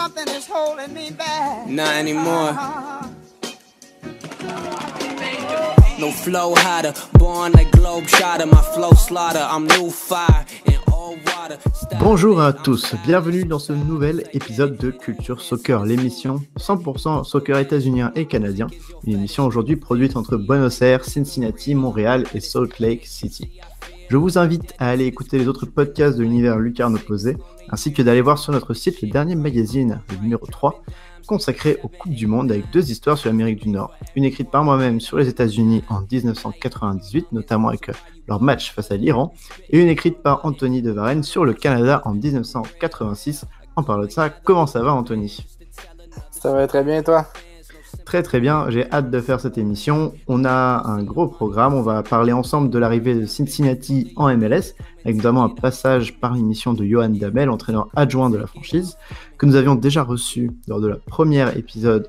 something is holding me back. Not anymore. No flow hotter, born like globe shotter. My flow slaughter, I'm new fire in all water. Bonjour à tous, bienvenue dans ce nouvel épisode de Culture Soccer, l'émission 100% soccer états-unien et canadien. Une émission aujourd'hui produite entre Buenos Aires, Cincinnati, Montréal et Salt Lake City. Je vous invite à aller écouter les autres podcasts de l'univers lucarne opposé, ainsi que d'aller voir sur notre site le dernier magazine, le numéro 3, consacré aux Coupes du Monde avec deux histoires sur l'Amérique du Nord. Une écrite par moi-même sur les États-Unis en 1998, notamment avec leur match face à l'Iran, et une écrite par Anthony de Varenne sur le Canada en 1986. En parlant de ça, comment ça va Anthony ? Ça va très bien toi ? Très très bien, j'ai hâte de faire cette émission. On a un gros programme, on va parler ensemble de l'arrivée de Cincinnati en MLS, avec notamment un passage par l'émission de Johan Damel, entraîneur adjoint de la franchise, que nous avions déjà reçu lors du premier épisode.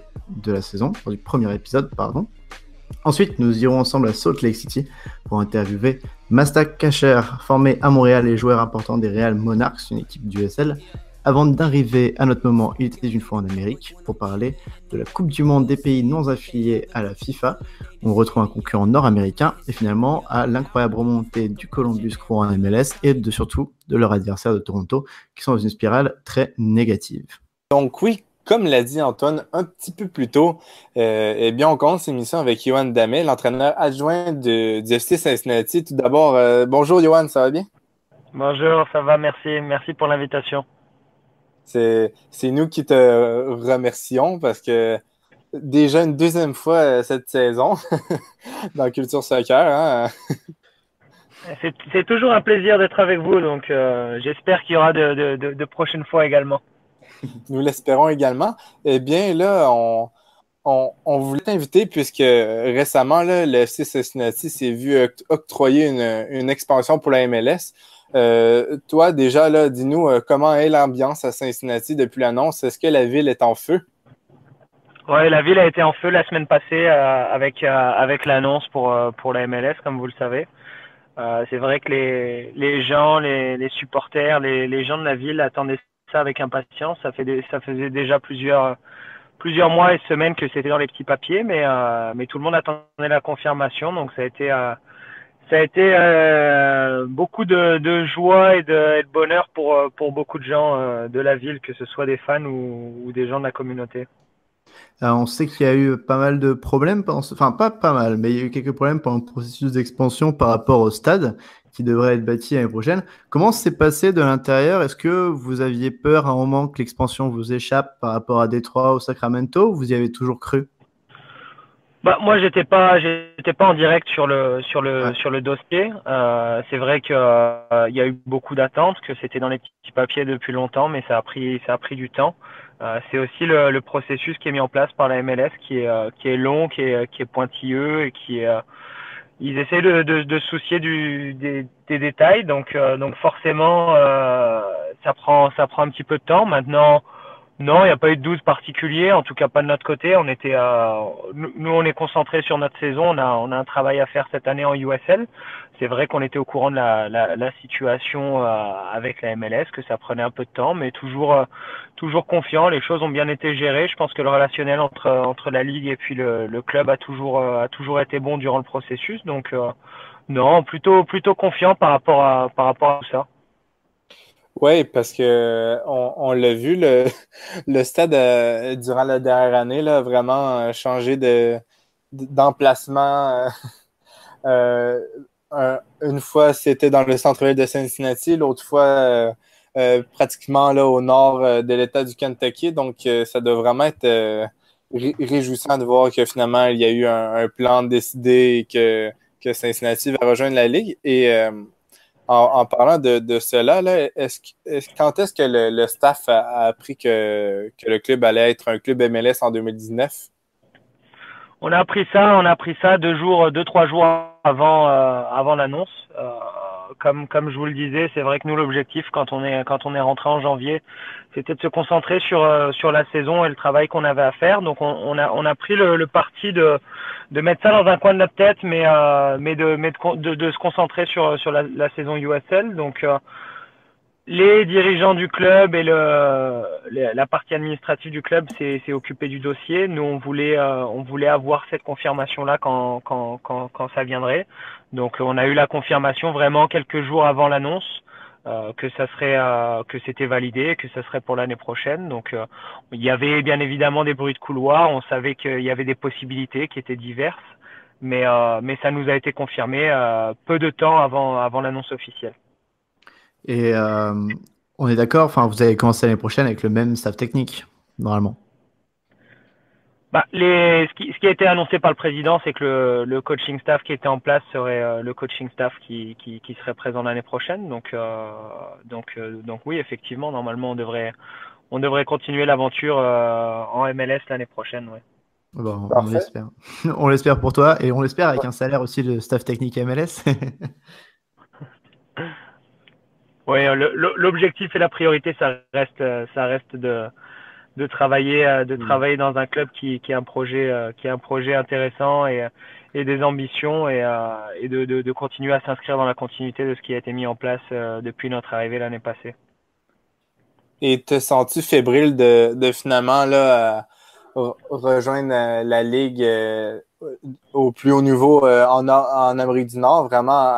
Ensuite, nous irons ensemble à Salt Lake City pour interviewer Mastak Kacher, formé à Montréal et joueur important des Real Monarchs, une équipe du USL. Avant d'arriver à notre moment, il était une fois en Amérique, pour parler de la Coupe du Monde des pays non affiliés à la FIFA. On retrouve un concurrent nord-américain et finalement à l'incroyable remontée du Columbus Crew en MLS et surtout de leur adversaire de Toronto, qui sont dans une spirale très négative. Donc oui, comme l'a dit Antoine un petit peu plus tôt, eh bien on commence l'émission avec Johan Damel, l'entraîneur adjoint du FC Cincinnati. Tout d'abord, bonjour Johan, ça va bien? Bonjour, ça va, merci pour l'invitation. C'est nous qui te remercions parce que déjà une deuxième fois cette saison dans Culture Soccer. Hein? C'est toujours un plaisir d'être avec vous, donc j'espère qu'il y aura de prochaines fois également. Nous l'espérons également. Eh bien, là, on voulait t'inviter puisque récemment, là, le FC Cincinnati s'est vu octroyer une expansion pour la MLS. Toi, déjà, là, dis-nous comment est l'ambiance à Cincinnati depuis l'annonce? Est-ce que la ville est en feu? Oui, la ville a été en feu la semaine passée avec l'annonce pour la MLS, comme vous le savez. C'est vrai que les gens, les supporters, les gens de la ville attendaient ça avec impatience. Ça faisait déjà plusieurs mois et semaines que c'était dans les petits papiers, mais tout le monde attendait la confirmation. Donc ça a été beaucoup de joie et de bonheur pour beaucoup de gens de la ville, que ce soit des fans ou des gens de la communauté. On sait qu'il y a eu pas mal de problèmes, enfin pas mal, mais il y a eu quelques problèmes pendant le processus d'expansion par rapport au stade qui devrait être bâti l'année prochaine. Comment s'est passé de l'intérieur? Est-ce que vous aviez peur à un moment que l'expansion vous échappe par rapport à Détroit ou Sacramento, ou vous y avez toujours cru? Bah moi j'étais pas en direct sur le dossier. C'est vrai que il y a eu beaucoup d'attentes, que c'était dans les petits papiers depuis longtemps, mais ça a pris du temps. C'est aussi le processus qui est mis en place par la MLS qui est long, qui est pointilleux et ils essaient de se soucier des détails, donc forcément ça prend un petit peu de temps. Maintenant, non, il n'y a pas eu de doute particulier, en tout cas pas de notre côté. Nous on est concentrés sur notre saison, on a un travail à faire cette année en USL. C'est vrai qu'on était au courant de la situation avec la MLS, que ça prenait un peu de temps, mais toujours confiant. Les choses ont bien été gérées. Je pense que le relationnel entre la ligue et puis le club a toujours été bon durant le processus. Donc non, plutôt confiant par rapport à tout ça. Oui, parce que on l'a vu, le stade durant la dernière année là, a vraiment changé d'emplacement. Une fois, c'était dans le centre-ville de Cincinnati, l'autre fois, pratiquement là, au nord de l'État du Kentucky. Donc, ça doit vraiment être réjouissant de voir que finalement, il y a eu un plan décidé et que Cincinnati va rejoindre la Ligue. Et en parlant de cela, là, quand est-ce que le staff a appris que le club allait être un club MLS en 2019? On a appris ça 2-3 jours avant l'annonce. Comme je vous le disais, c'est vrai que nous l'objectif quand on est rentré en janvier, c'était de se concentrer sur la saison et le travail qu'on avait à faire. Donc on a pris le parti de mettre ça dans un coin de notre tête, mais de se concentrer sur la saison USL. Donc Les dirigeants du club et la partie administrative du club s'est occupé du dossier. Nous, on voulait avoir cette confirmation-là quand ça viendrait. Donc, on a eu la confirmation vraiment quelques jours avant l'annonce que c'était validé, que ça serait pour l'année prochaine. Donc, il y avait bien évidemment des bruits de couloir. On savait qu'il y avait des possibilités qui étaient diverses, mais ça nous a été confirmé peu de temps avant l'annonce officielle. Et on est d'accord, enfin, vous allez commencer l'année prochaine avec le même staff technique, normalement. Ce qui a été annoncé par le président, c'est que le coaching staff qui était en place serait le coaching staff qui serait présent l'année prochaine. Donc oui, effectivement, normalement, on devrait continuer l'aventure en MLS l'année prochaine. Ouais. Bon, on l'espère. On l'espère pour toi et on l'espère avec un salaire aussi de staff technique MLS. Oui, l'objectif et la priorité, ça reste de travailler dans un club qui a un projet intéressant et des ambitions et de continuer à s'inscrire dans la continuité de ce qui a été mis en place depuis notre arrivée l'année passée. Et te sens-tu fébrile de finalement là rejoindre la Ligue au plus haut niveau en Amérique du Nord? Vraiment,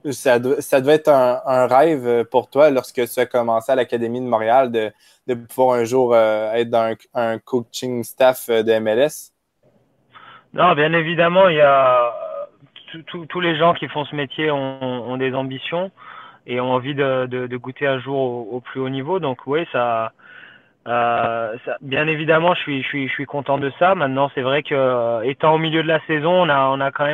ça devait être un rêve pour toi lorsque tu as commencé à l'Académie de Montréal de pouvoir un jour être dans un coaching staff de MLS? Non, bien évidemment, il y a tous les gens qui font ce métier ont des ambitions et ont envie de goûter un jour au plus haut niveau. Donc oui, bien évidemment, je suis content de ça. Maintenant, c'est vrai que étant au milieu de la saison, on a quand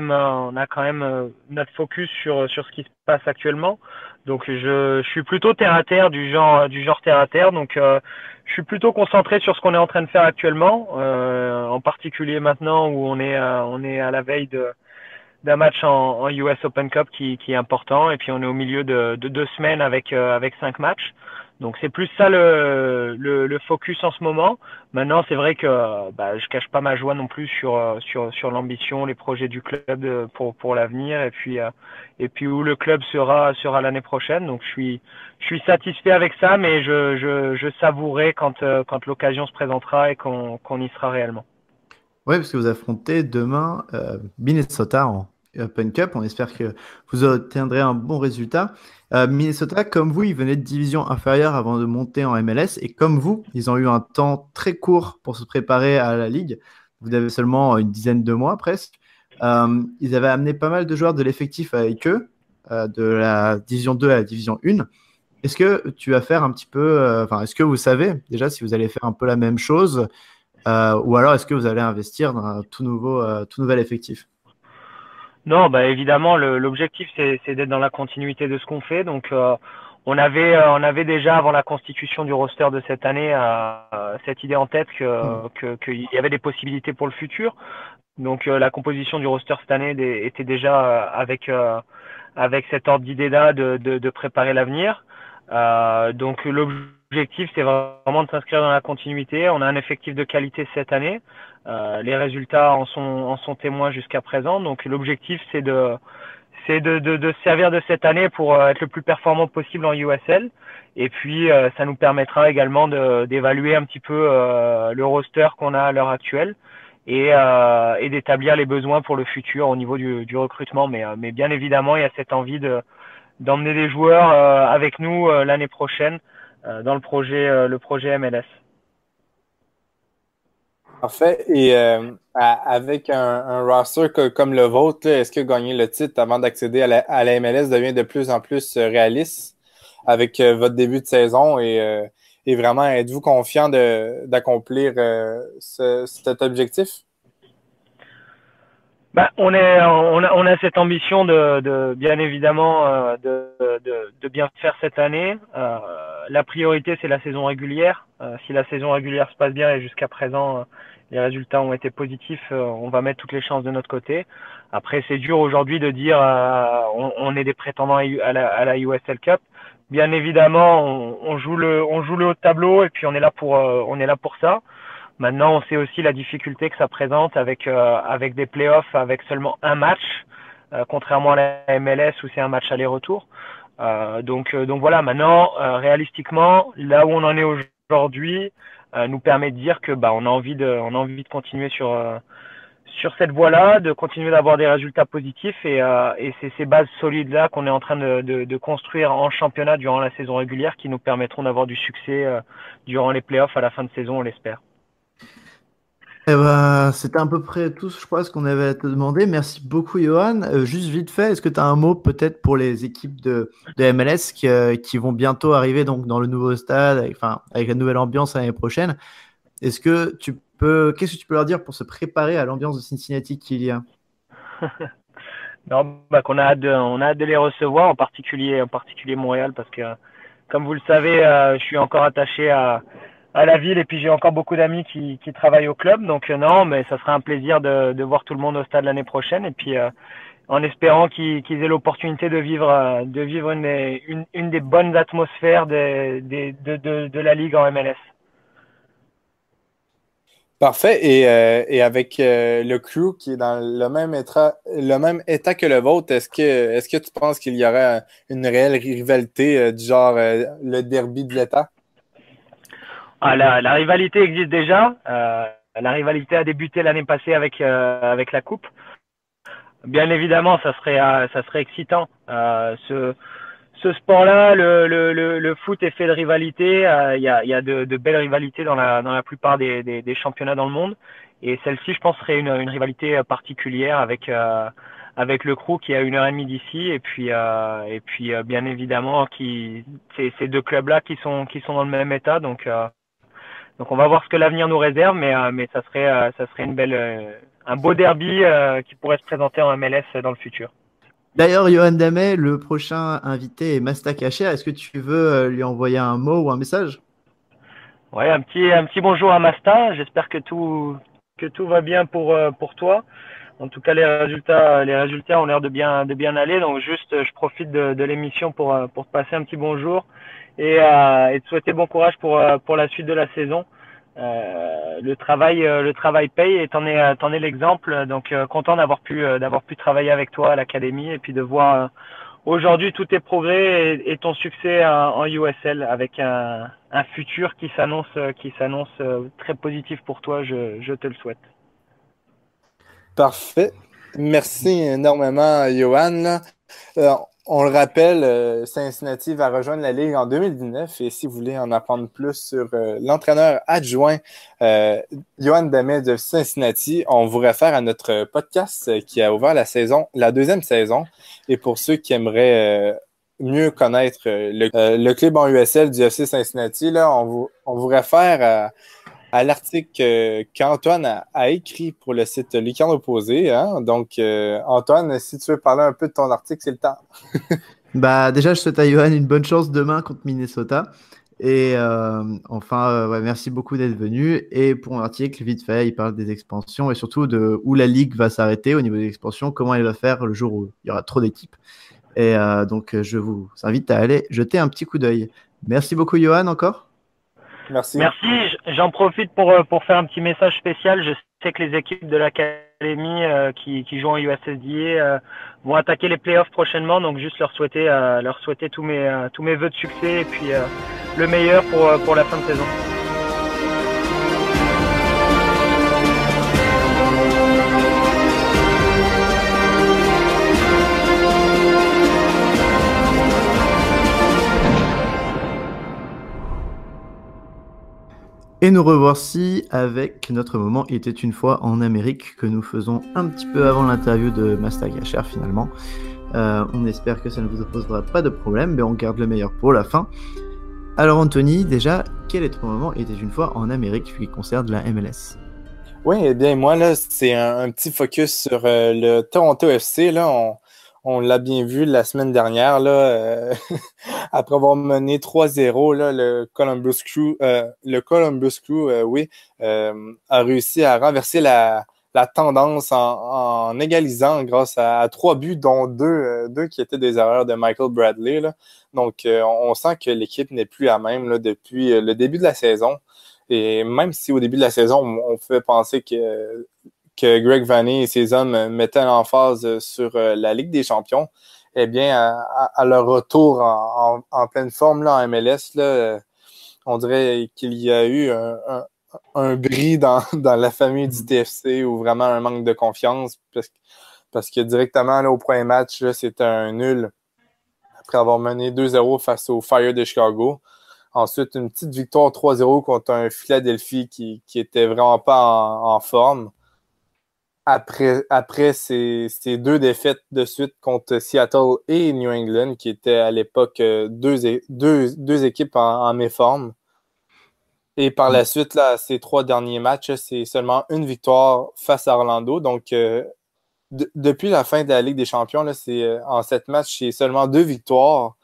même notre focus sur ce qui se passe actuellement. Donc je suis plutôt terre à terre, du genre terre à terre. Donc je suis plutôt concentré sur ce qu'on est en train de faire actuellement, en particulier maintenant où on est à la veille d'un match en US Open Cup qui est important, et puis on est au milieu de 2 semaines avec 5 matchs. Donc c'est plus ça le focus en ce moment. Maintenant, c'est vrai que je cache pas ma joie non plus sur l'ambition, les projets du club pour l'avenir, et puis où le club sera l'année prochaine. Donc je suis satisfait avec ça, mais je savourerai quand l'occasion se présentera et qu'on y sera réellement. Oui, parce que vous affrontez demain Minnesota en Open Cup. On espère que vous obtiendrez un bon résultat. Minnesota, comme vous, ils venaient de division inférieure avant de monter en MLS. Et comme vous, ils ont eu un temps très court pour se préparer à la Ligue. Vous avez seulement une dizaine de mois presque. Ils avaient amené pas mal de joueurs de l'effectif avec eux, de la division 2 à la division 1. Est-ce que tu vas faire un petit peu... est-ce que vous savez déjà si vous allez faire un peu la même chose ou alors est-ce que vous allez investir dans un tout nouvel effectif? Non, évidemment, l'objectif c'est d'être dans la continuité de ce qu'on fait. Donc on avait déjà avant la constitution du roster de cette année cette idée en tête qu'il y avait des possibilités pour le futur. Donc la composition du roster cette année était déjà avec cet ordre d'idée-là de préparer l'avenir. Donc l'objectif c'est vraiment de s'inscrire dans la continuité. On a un effectif de qualité cette année. Les résultats en sont témoins jusqu'à présent. Donc l'objectif c'est de se servir de cette année pour être le plus performant possible en USL. Et puis ça nous permettra également d'évaluer un petit peu le roster qu'on a à l'heure actuelle et d'établir les besoins pour le futur au niveau du recrutement. Mais bien évidemment, il y a cette envie d'emmener des joueurs avec nous l'année prochaine dans le projet MLS. Parfait. Et avec un roster comme le vôtre, est-ce que gagner le titre avant d'accéder à la MLS devient de plus en plus réaliste avec votre début de saison et vraiment, êtes-vous confiant d'accomplir cet objectif? On a cette ambition de bien évidemment de bien faire cette année. La priorité c'est la saison régulière. Si la saison régulière se passe bien et jusqu'à présent les résultats ont été positifs, on va mettre toutes les chances de notre côté. Après c'est dur aujourd'hui de dire on est des prétendants à la USL Cup. Bien évidemment on joue le haut de tableau et puis on est là pour ça. Maintenant, on sait aussi la difficulté que ça présente avec des playoffs avec seulement un match, contrairement à la MLS où c'est un match aller-retour. Donc voilà, maintenant, réalistiquement, là où on en est aujourd'hui, nous permet de dire que on a envie de continuer sur cette voie-là, de continuer d'avoir des résultats positifs et c'est ces bases solides-là qu'on est en train de construire en championnat durant la saison régulière qui nous permettront d'avoir du succès durant les playoffs à la fin de saison, on l'espère. Eh ben, c'était à peu près tout, je crois, ce qu'on avait à te demander. Merci beaucoup, Johan. Juste vite fait, est-ce que tu as un mot peut-être pour les équipes de MLS qui vont bientôt arriver donc, dans le nouveau stade, avec la nouvelle ambiance l'année prochaine? Qu'est-ce que tu peux leur dire pour se préparer à l'ambiance de Cincinnati qu'il y a? Non, qu'on on a hâte de les recevoir, en particulier Montréal, parce que, comme vous le savez, je suis encore attaché à la ville et puis j'ai encore beaucoup d'amis qui travaillent au club. Donc non, mais ça sera un plaisir de voir tout le monde au stade l'année prochaine et puis en espérant qu'ils aient l'opportunité de vivre une des bonnes atmosphères de la Ligue en MLS. Parfait. Et avec le crew qui est dans le même état que le vôtre, est-ce que tu penses qu'il y aurait une réelle rivalité du genre le derby de l'État? La rivalité existe déjà. La rivalité a débuté l'année passée avec la Coupe. Bien évidemment, ça serait excitant. Ce sport-là, le foot est fait de rivalité. Il y a de belles rivalités dans la plupart des championnats dans le monde. Et celle-ci, je pense, serait une rivalité particulière avec le Crew qui est à 1h30 d'ici. Et puis bien évidemment, ces deux clubs-là qui sont dans le même état. Donc on va voir ce que l'avenir nous réserve, mais ça serait un beau derby qui pourrait se présenter en MLS dans le futur. D'ailleurs, Johan Damet, le prochain invité est Masta Kacher. Est-ce que tu veux lui envoyer un mot ou un message? Ouais, un petit bonjour à Masta. J'espère que tout va bien pour toi. En tout cas, les résultats ont l'air de bien aller. Donc juste, je profite de l'émission pour te passer un petit bonjour et te souhaiter bon courage pour la suite de la saison. Le travail paye et t'en es l'exemple. Donc content d'avoir pu travailler avec toi à l'académie et puis de voir aujourd'hui tous tes progrès et ton succès en USL avec un futur qui s'annonce très positif pour toi. Je te le souhaite. Parfait. Merci énormément, Johan. On le rappelle, Cincinnati va rejoindre la Ligue en 2019 et si vous voulez en apprendre plus sur l'entraîneur adjoint Johan Damet de Cincinnati, on vous réfère à notre podcast qui a ouvert la deuxième saison. Et pour ceux qui aimeraient mieux connaître le club en USL du FC Cincinnati, là, on vous réfère à l'article qu'Antoine a écrit pour le site Lucarne Opposé. Hein? Donc, Antoine, si tu veux parler un peu de ton article, c'est le temps. Déjà, je souhaite à Johan une bonne chance demain contre Minnesota. Et merci beaucoup d'être venu. Et pour mon article, vite fait, il parle des expansions et surtout de où la Ligue va s'arrêter au niveau des expansions, comment elle va faire le jour où il y aura trop d'équipes. Et donc, je vous invite à aller jeter un petit coup d'œil. Merci beaucoup, Johan, encore. Merci. J'en profite pour faire un petit message spécial. Je sais que les équipes de l'académie qui jouent en USSDA vont attaquer les playoffs prochainement. Donc juste leur souhaiter tous mes vœux de succès et puis le meilleur pour la fin de saison. Et nous revoici avec notre moment Il était une fois en Amérique que nous faisons un petit peu avant l'interview de Masta Kacher finalement. On espère que ça ne vous posera pas de problème, mais on garde le meilleur pour la fin. Alors Anthony, déjà, quel est ton moment Il était une fois en Amérique qui concerne la MLS? Oui, eh bien moi, là, c'est un petit focus sur le Toronto FC. Là, on l'a bien vu la semaine dernière, là, après avoir mené 3-0, là, le Columbus Crew, a réussi à renverser la tendance en égalisant grâce à 3 buts, dont deux qui étaient des erreurs de Michael Bradley. Là. Donc, on sent que l'équipe n'est plus la même là, depuis le début de la saison. Et même si au début de la saison, on pouvait penser que Greg Vanney et ses hommes mettaient l'emphase sur la Ligue des champions, eh bien, à leur retour en pleine forme là, en MLS, là, on dirait qu'il y a eu un bris dans la famille du TFC ou vraiment un manque de confiance parce que directement là, au premier match, là, c'était un nul après avoir mené 2-0 face au Fire de Chicago. Ensuite, une petite victoire 3-0 contre un Philadelphie qui était vraiment pas en forme. Après ces deux défaites de suite contre Seattle et New England, qui étaient à l'époque deux équipes en méforme. Et par la suite, là, ces 3 derniers matchs, c'est seulement une victoire face à Orlando. Donc, depuis la fin de la Ligue des Champions, là, en 7 matchs, c'est seulement 2 victoires.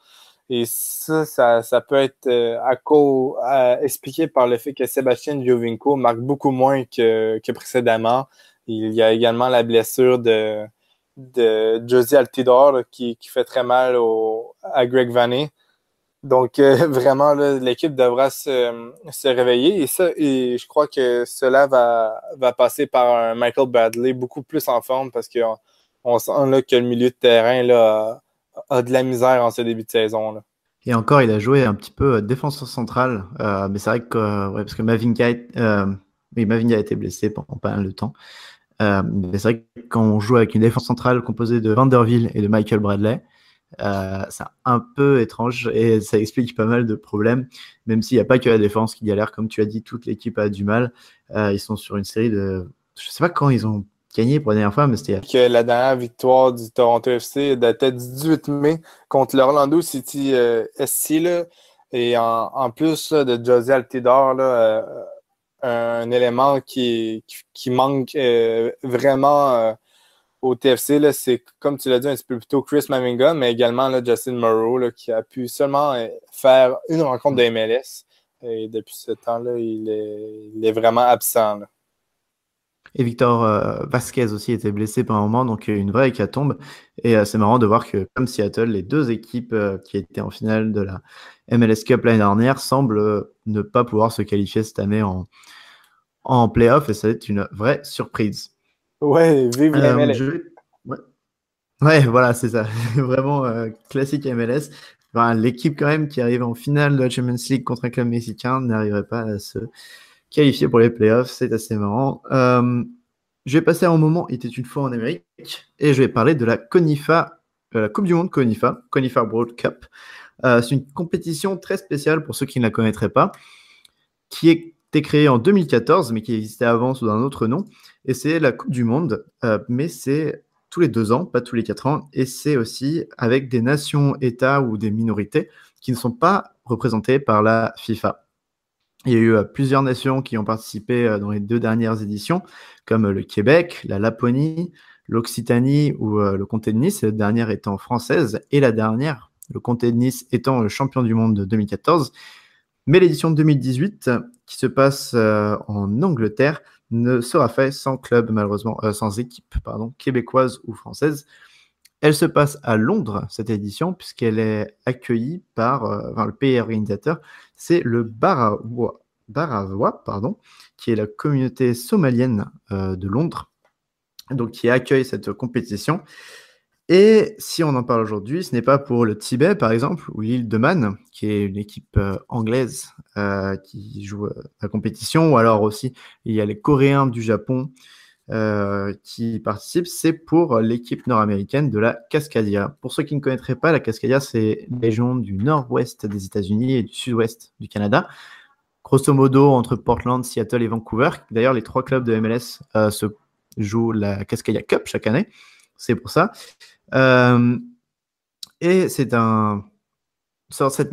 Et ça peut être expliqué par le fait que Sébastien Giovinco marque beaucoup moins que précédemment. Il y a également la blessure de Josie Altidore là, qui fait très mal à Greg Vanney. Donc, vraiment, là, l'équipe devra se réveiller. Et je crois que cela va passer par un Michael Bradley beaucoup plus en forme parce qu'on sent là, que le milieu de terrain là, a de la misère en ce début de saison. Là. Et encore, il a joué un petit peu défenseur central. Mais c'est vrai que, parce que Mavinga a été blessé pendant pas mal de temps. Mais c'est vrai que quand on joue avec une défense centrale composée de Vanderville et de Michael Bradley, c'est un peu étrange et ça explique pas mal de problèmes, même s'il n'y a pas que la défense qui galère, comme tu as dit, toute l'équipe a du mal. Ils sont sur une série de... Je sais pas quand ils ont gagné pour la dernière fois, mais c'était... Que la dernière victoire du Toronto FC datait du 18 mai contre l'Orlando City SC. Là, et en plus là, de Josie Altidore, là, un élément qui manque vraiment au TFC, là, c'est, comme tu l'as dit un petit peu plus tôt, Chris Mavinga, mais également là, Justin Morrow, là, qui a pu seulement faire une rencontre de MLS. Et depuis ce temps-là, il est vraiment absent. Là. Et Victor Vasquez aussi était blessé pendant un moment, donc une vraie hécatombe. Et c'est marrant de voir que, comme Seattle, les 2 équipes qui étaient en finale de la MLS Cup l'année dernière semblent ne pas pouvoir se qualifier cette année en play-off, et ça va être une vraie surprise. Ouais, vive la MLS. Ouais, voilà, c'est ça. Vraiment classique MLS. Enfin, l'équipe quand même qui arrive en finale de la Champions League contre un club mexicain n'arriverait pas à se qualifier pour les playoffs. C'est assez marrant. Je vais passer à un moment, il était une fois en Amérique, et je vais parler de la CONIFA, la Coupe du Monde CONIFA World Cup. C'est une compétition très spéciale pour ceux qui ne la connaîtraient pas, qui a été créée en 2014, mais qui existait avant sous un autre nom. Et c'est la Coupe du Monde, mais c'est tous les 2 ans, pas tous les 4 ans. Et c'est aussi avec des nations, États ou des minorités qui ne sont pas représentées par la FIFA. Il y a eu plusieurs nations qui ont participé dans les 2 dernières éditions, comme le Québec, la Laponie, l'Occitanie ou le Comté de Nice, la dernière étant française, et la dernière, le Comté de Nice, étant le champion du monde de 2014. Mais l'édition de 2018, qui se passe en Angleterre, ne sera faite sans club, malheureusement, sans équipe, québécoise ou française. Elle se passe à Londres, cette édition, puisqu'elle est accueillie par le pays organisateur, c'est le Barawa, qui est la communauté somalienne de Londres, donc qui accueille cette compétition. Et si on en parle aujourd'hui, ce n'est pas pour le Tibet, par exemple, ou l'île de Man, qui est une équipe anglaise qui joue la compétition, ou alors aussi il y a les Coréens du Japon qui participent, c'est pour l'équipe nord-américaine de la Cascadia. Pour ceux qui ne connaîtraient pas, la Cascadia, c'est une région du nord-ouest des États-Unis et du sud-ouest du Canada. Grosso modo, entre Portland, Seattle et Vancouver. D'ailleurs, les 3 clubs de MLS se jouent la Cascadia Cup chaque année. C'est pour ça. Et cette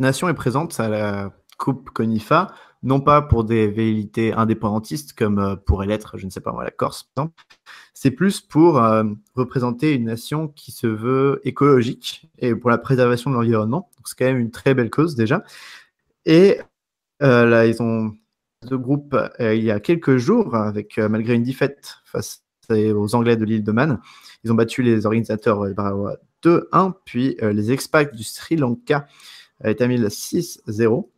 nation est présente à la Coupe CONIFA, non pas pour des velléités indépendantistes comme pourrait l'être, je ne sais pas moi, la Corse, par exemple. C'est plus pour représenter une nation qui se veut écologique et pour la préservation de l'environnement. Donc c'est quand même une très belle cause déjà. Et là, ils ont ce groupe il y a quelques jours, avec malgré une défaite face aux Anglais de l'île de Man. Ils ont battu les organisateurs 2-1, puis les Expats du Sri Lanka étaient mis 6-0.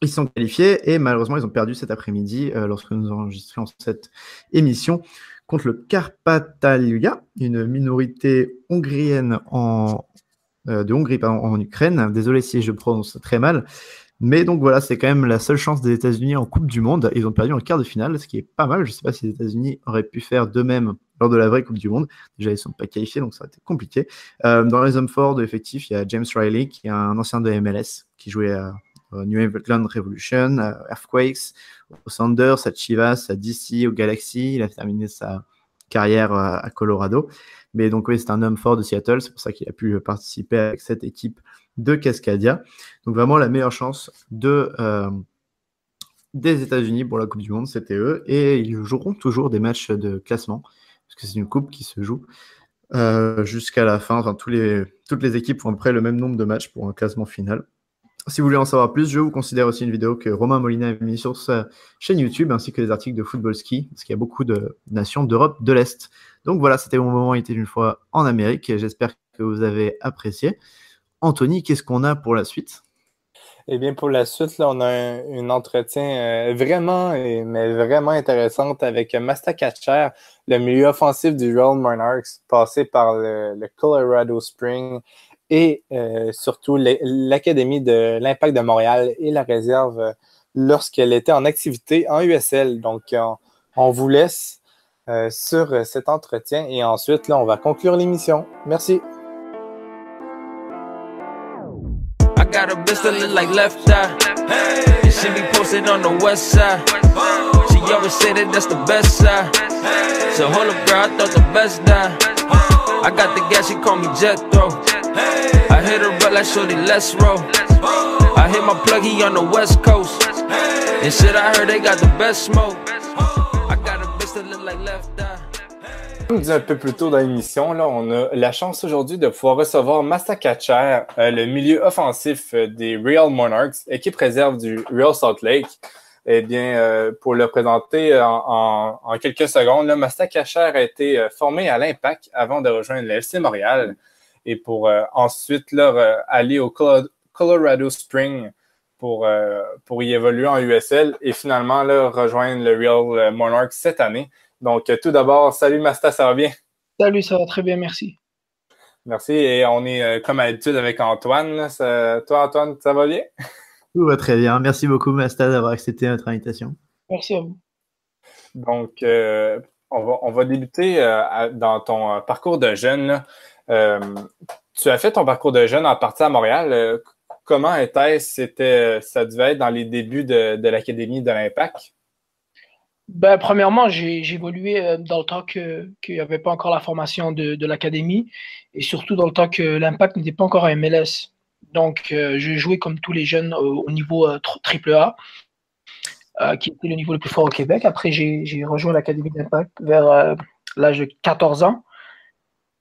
Ils sont qualifiés et malheureusement, ils ont perdu cet après-midi lorsque nous enregistrions cette émission contre le Karpatalia, une minorité hongrienne en de Hongrie pardon, en Ukraine. Désolé si je prononce très mal. Mais donc voilà, c'est quand même la seule chance des États-Unis en Coupe du Monde. Ils ont perdu en quart de finale, ce qui est pas mal. Je ne sais pas si les États-Unis auraient pu faire de même lors de la vraie Coupe du Monde. Déjà, ils ne sont pas qualifiés, donc ça a été compliqué. Dans les hommes forts de l'effectif, il y a James Riley, qui est un ancien de MLS, qui jouait à New England Revolution, à Earthquakes, aux Sounders, à Chivas, à DC, au Galaxy. Il a terminé sa carrière à Colorado. Mais donc oui, c'est un homme fort de Seattle. C'est pour ça qu'il a pu participer avec cette équipe de Cascadia. Donc vraiment la meilleure chance des États-Unis pour la Coupe du Monde, c'était eux. Et ils joueront toujours des matchs de classement, parce que c'est une coupe qui se joue jusqu'à la fin. Enfin, toutes les équipes font à peu près le même nombre de matchs pour un classement final. Si vous voulez en savoir plus, je vous considère aussi une vidéo que Romain Molina a mise sur sa chaîne YouTube, ainsi que des articles de Football Ski, parce qu'il y a beaucoup de nations d'Europe de l'Est. Donc voilà, c'était mon moment, il était une fois en Amérique, et j'espère que vous avez apprécié. Anthony, qu'est-ce qu'on a pour la suite? Eh bien, pour la suite, là, on a un entretien mais vraiment intéressante avec Masta Katcher, le milieu offensif du Royal Monarchs, passé par le Colorado Spring et surtout l'Académie de l'Impact de Montréal et la réserve lorsqu'elle était en activité en USL. Donc, on vous laisse sur cet entretien et ensuite, là, on va conclure l'émission. Merci. Got a bitch that look like Left Eye. And she be posted on the west side. She always say that that's the best side. So hold up, girl, I thought the best died. I got the gas, she call me Jethro. I hit her up like shorty, let's roll. I hit my plug, he on the west coast. And shit, I heard they got the best smoke. I got a bitch that look like Left Eye. Comme dit un peu plus tôt dans l'émission, là, on a la chance aujourd'hui de pouvoir recevoir Masta Katcher, le milieu offensif des Real Monarchs, équipe réserve du Real Salt Lake. Eh bien, pour le présenter en quelques secondes, là, Masta Katcher a été formé à l'Impact avant de rejoindre le FC Montréal et pour ensuite là, aller au Colorado Spring pour y évoluer en USL et finalement là, rejoindre le Real Monarchs cette année. Donc, tout d'abord, salut Masta, ça va bien? Salut, ça va très bien, merci. Merci, et on est comme à l'habitude avec Antoine. Là. Toi, Antoine, ça va bien? Tout va très bien. Merci beaucoup, Masta, d'avoir accepté notre invitation. Merci à vous. Donc, on va débuter dans ton parcours de jeune. Tu as fait ton parcours de jeune en partie à Montréal. Comment était-ce? Ça devait être dans les débuts de l'Académie de l'Impact? Ben, premièrement, j'ai évolué dans le temps qu'il n'y avait pas encore la formation de l'Académie et surtout dans le temps que l'Impact n'était pas encore un MLS. Donc, je jouais comme tous les jeunes au niveau AAA, qui était le niveau le plus fort au Québec. Après, j'ai rejoint l'Académie d'Impact vers l'âge de 14 ans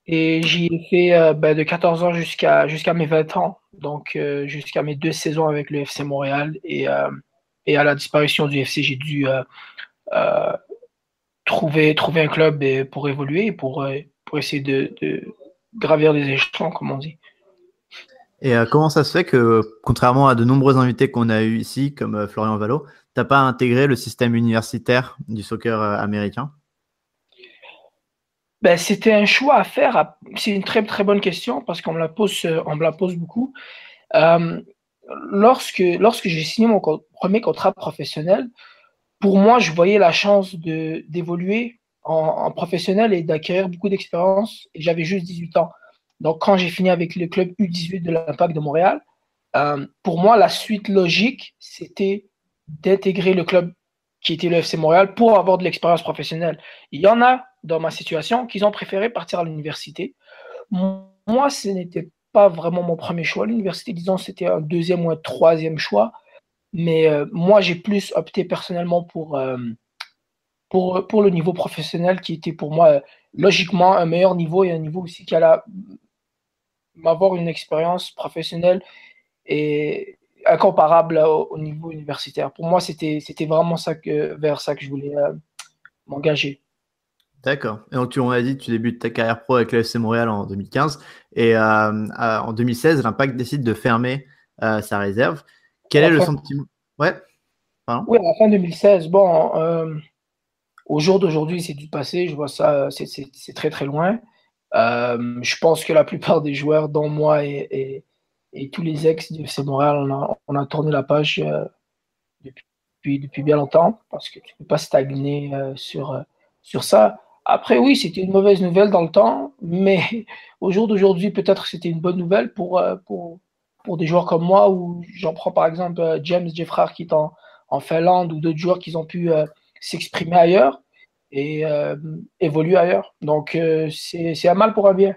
et j'y ai fait de 14 ans jusqu'à mes 20 ans, donc jusqu'à mes 2 saisons avec le FC Montréal et à la disparition du FC, j'ai dû trouver un club pour évoluer, pour essayer de gravir des échelons, comme on dit. Et comment ça se fait que, contrairement à de nombreux invités qu'on a eu ici, comme Florian Valot, tu n'as pas intégré le système universitaire du soccer américain? Ben, c'était un choix à faire. C'est une très très bonne question parce qu'on me la pose beaucoup. Lorsque j'ai signé mon premier contrat professionnel, pour moi, je voyais la chance d'évoluer en professionnel et d'acquérir beaucoup d'expérience. Et j'avais juste 18 ans. Donc, quand j'ai fini avec le club U18 de l'Impact de Montréal, pour moi, la suite logique, c'était d'intégrer le club qui était le FC Montréal pour avoir de l'expérience professionnelle. Il y en a dans ma situation qui ont préféré partir à l'université. Moi, ce n'était pas vraiment mon premier choix. L'université, disons, c'était un deuxième ou un troisième choix. Mais moi, j'ai plus opté personnellement pour le niveau professionnel qui était pour moi logiquement un meilleur niveau et un niveau aussi qui allait m'avoir une expérience professionnelle et incomparable au niveau universitaire. Pour moi, c'était vraiment vers ça que je voulais m'engager. D'accord. Et donc, on a dit que tu débutes ta carrière pro avec le FC Montréal en 2015 et en 2016, l'Impact décide de fermer sa réserve. Quel est le sentiment? Ouais. Pardon? Oui, à la fin 2016. Bon, au jour d'aujourd'hui, c'est du passé. Je vois ça, c'est très très loin. Je pense que la plupart des joueurs, dont moi et tous les ex du FC Montréal, on a tourné la page depuis bien longtemps parce que tu ne peux pas stagner sur ça. Après, oui, c'était une mauvaise nouvelle dans le temps, mais au jour d'aujourd'hui, peut-être c'était une bonne nouvelle pour des joueurs comme moi, où j'en prends par exemple James Jeffrey qui est en Finlande, ou d'autres joueurs qui ont pu s'exprimer ailleurs et évoluer ailleurs. Donc, c'est un mal pour un bien.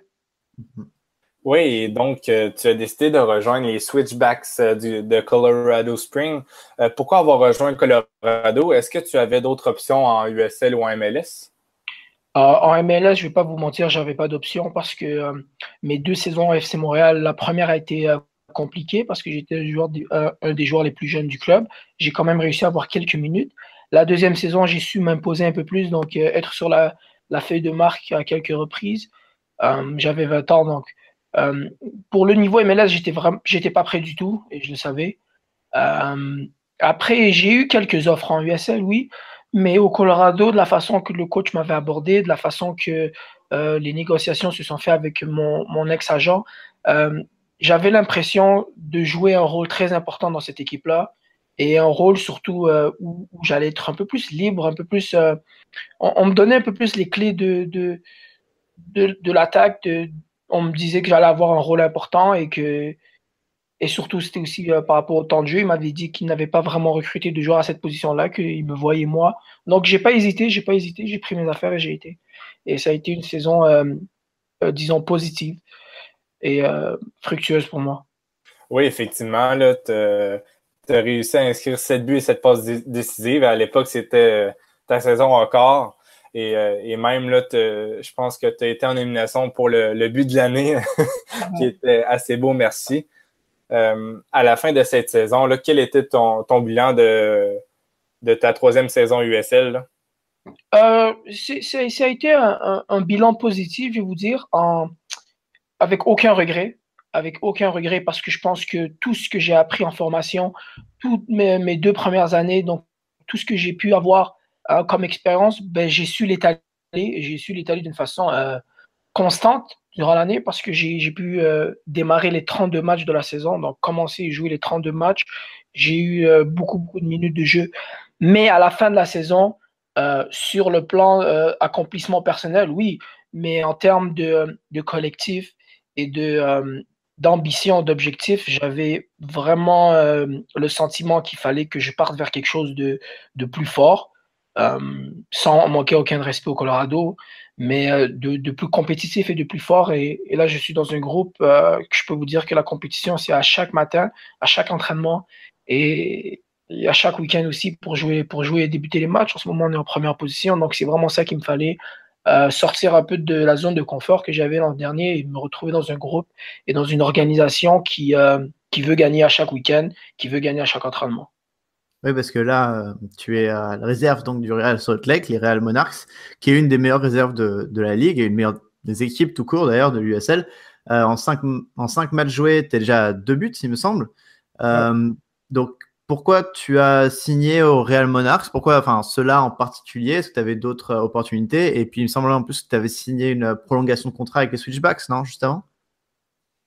Oui, et donc tu as décidé de rejoindre les Switchbacks de Colorado Springs. Pourquoi avoir rejoint Colorado? Est-ce que tu avais d'autres options en USL ou en MLS? En MLS, je ne vais pas vous mentir, j'avais pas d'option parce que mes 2 saisons au FC Montréal, la première a été compliquée parce que j'étais un des joueurs les plus jeunes du club. J'ai quand même réussi à avoir quelques minutes. La deuxième saison, j'ai su m'imposer un peu plus, donc être sur la feuille de marque à quelques reprises. J'avais 20 ans, donc pour le niveau MLS, j'étais pas prêt du tout et je le savais. Euh, Après, j'ai eu quelques offres en USL, oui, mais au Colorado, de la façon que le coach m'avait abordé, de la façon que les négociations se sont faites avec mon ex-agent, euh, j'avais l'impression de jouer un rôle très important dans cette équipe-là et un rôle surtout où j'allais être un peu plus libre, un peu plus. On me donnait un peu plus les clés de l'attaque. On me disait que j'allais avoir un rôle important et surtout, c'était aussi par rapport au temps de jeu. Il m'avait dit qu'il n'avait pas vraiment recruté de joueurs à cette position-là, qu'il me voyait moi. Donc, j'ai pas hésité, j'ai pris mes affaires et j'ai été. Et ça a été une saison, disons, positive et fructueuse pour moi. Oui, effectivement, là, tu as réussi à inscrire 7 buts et 7 passes décisives. À l'époque, c'était ta saison encore. Et même là, je pense que tu as été en nomination pour le but de l'année, qui était assez beau, merci. À la fin de cette saison, là, quel était ton bilan de ta 3e saison USL? Là? Ça a été un bilan positif, je vais vous dire, avec aucun regret. Avec aucun regret, parce que je pense que tout ce que j'ai appris en formation, toutes mes 2 premières années, donc tout ce que j'ai pu avoir comme expérience, ben, j'ai su l'étaler. J'ai su l'étaler d'une façon constante durant l'année parce que j'ai pu démarrer les 32 matchs de la saison, donc commencer et jouer les 32 matchs. J'ai eu beaucoup de minutes de jeu. Mais à la fin de la saison, sur le plan accomplissement personnel, oui, mais en termes de collectif et d'ambition, d'objectif, j'avais vraiment le sentiment qu'il fallait que je parte vers quelque chose de plus fort, euh, sans manquer aucun respect au Colorado, mais de plus compétitif et de plus fort. Et là, je suis dans un groupe que je peux vous dire que la compétition, c'est à chaque matin, à chaque entraînement et à chaque week-end aussi pour jouer et débuter les matchs. En ce moment, on est en première position, donc c'est vraiment ça qu'il me fallait. Sortir un peu de la zone de confort que j'avais l'an dernier et me retrouver dans un groupe et dans une organisation qui veut gagner à chaque week-end, qui veut gagner à chaque entraînement. Oui, parce que là, tu es à la réserve donc, du Real Salt Lake, les Real Monarchs, qui est une des meilleures réserves de la Ligue et une des équipes tout court d'ailleurs de l'USL. En 5 matchs joués, tu es déjà à 2 buts, il me semble. Donc, pourquoi tu as signé au Real Monarchs? Pourquoi, enfin, cela en particulier? Est-ce que tu avais d'autres opportunités? Et puis, il me semblait en plus que tu avais signé une prolongation de contrat avec les Switchbacks, non, juste avant?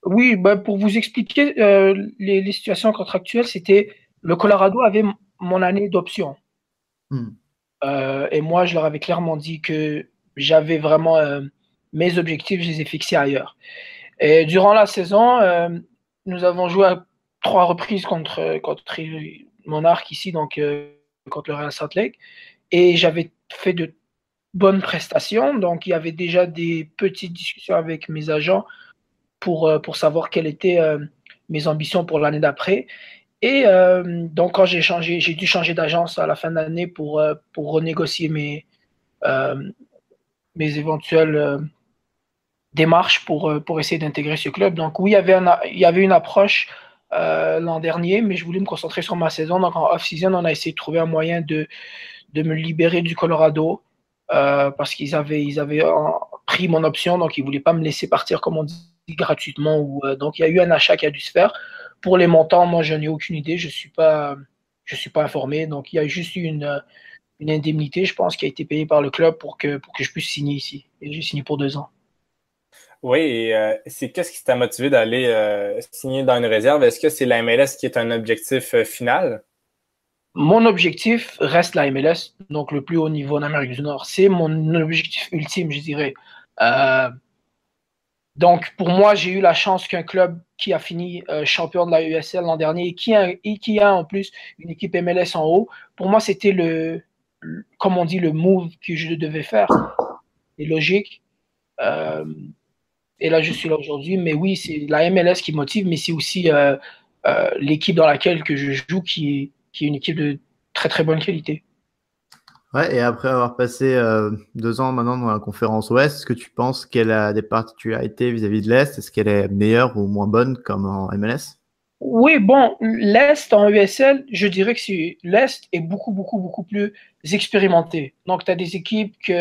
Oui, bah, pour vous expliquer les situations contractuelles, c'était le Colorado avait mon année d'option. Et moi, je leur avais clairement dit que j'avais vraiment mes objectifs, je les ai fixés ailleurs. Et durant la saison, nous avons joué à 3 reprises contre Monarch ici, donc contre le Real Salt Lake. Et j'avais fait de bonnes prestations. Donc, il y avait déjà des petites discussions avec mes agents pour savoir quelles étaient mes ambitions pour l'année d'après. Et donc, quand j'ai dû changer d'agence à la fin de l'année pour renégocier mes éventuelles démarches pour essayer d'intégrer ce club. Donc, oui, il y avait une approche l'an dernier, mais je voulais me concentrer sur ma saison. Donc, en off-season, on a essayé de trouver un moyen de me libérer du Colorado parce qu'ils avaient pris mon option, donc ils ne voulaient pas me laisser partir, comme on dit, gratuitement. Donc, il y a eu un achat qui a dû se faire. Pour les montants, moi, je n'ai aucune idée. Je suis pas informé. Donc, il y a juste eu une indemnité, je pense, qui a été payée par le club pour que je puisse signer ici. Et j'ai signé pour 2 ans. Oui, et qu'est-ce qui t'a motivé d'aller signer dans une réserve? Est-ce que c'est la MLS qui est un objectif final? Mon objectif reste la MLS, donc le plus haut niveau en Amérique du Nord. C'est mon objectif ultime, je dirais. Euh, donc, pour moi, j'ai eu la chance qu'un club qui a fini champion de la USL l'an dernier et qui a en plus une équipe MLS en haut, pour moi, c'était comme on dit, le move que je devais faire. C'est logique. Euh, et là, je suis là aujourd'hui. Mais oui, c'est la MLS qui motive, mais c'est aussi l'équipe dans laquelle que je joue qui est une équipe de très, très bonne qualité. Ouais, et après avoir passé 2 ans maintenant dans la conférence Ouest, est-ce que tu penses qu'elle a des particularités vis-à-vis de l'Est? Est-ce qu'elle est meilleure ou moins bonne comme en MLS? Oui, bon, l'Est en USL, je dirais que l'Est est beaucoup, beaucoup, beaucoup plus expérimenté. Donc, tu as des équipes qui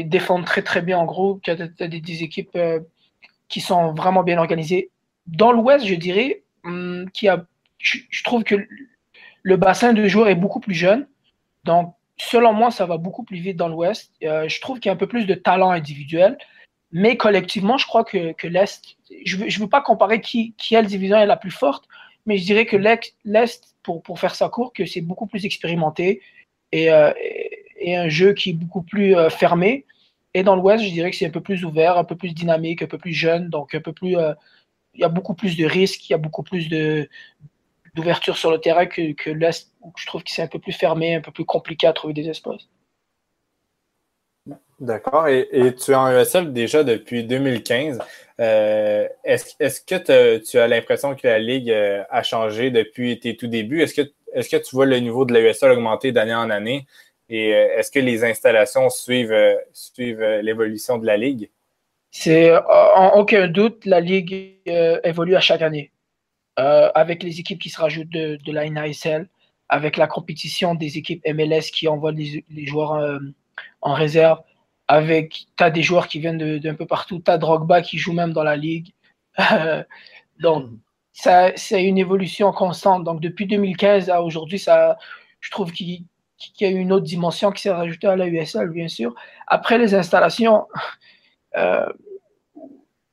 défendent très, très bien en groupe, tu as des équipes qui sont vraiment bien organisées. Dans l'Ouest, je dirais je trouve que le bassin de joueurs est beaucoup plus jeune. Donc, selon moi, ça va beaucoup plus vite dans l'Ouest. Je trouve qu'il y a un peu plus de talent individuel. Mais collectivement, je crois que l'Est, je veux pas comparer quelle division est la plus forte, mais je dirais que l'Est, pour faire ça court, que c'est beaucoup plus expérimenté et un jeu qui est beaucoup plus fermé. Et dans l'Ouest, je dirais que c'est un peu plus ouvert, un peu plus dynamique, un peu plus jeune, donc un peu plus, il y a beaucoup plus de risques, il y a beaucoup plus d'ouverture sur le terrain que l'Est, où je trouve que c'est un peu plus fermé, un peu plus compliqué à trouver des espaces. D'accord. Et tu es en ESL déjà depuis 2015. Est-ce que tu as l'impression que la Ligue a changé depuis tes tout débuts? Est-ce que tu vois le niveau de la ESL augmenter d'année en année? Et est-ce que les installations suivent l'évolution de la Ligue? C'est en aucun doute, la Ligue évolue à chaque année. Avec les équipes qui se rajoutent de la NASL, avec la compétition des équipes MLS qui envoient les joueurs en réserve, tu as des joueurs qui viennent d'un peu partout, tu as Drogba qui joue même dans la ligue. Donc, c'est une évolution constante. Donc, depuis 2015 à aujourd'hui, je trouve qu'il y a une autre dimension qui s'est rajoutée à la USL, bien sûr. Après les installations,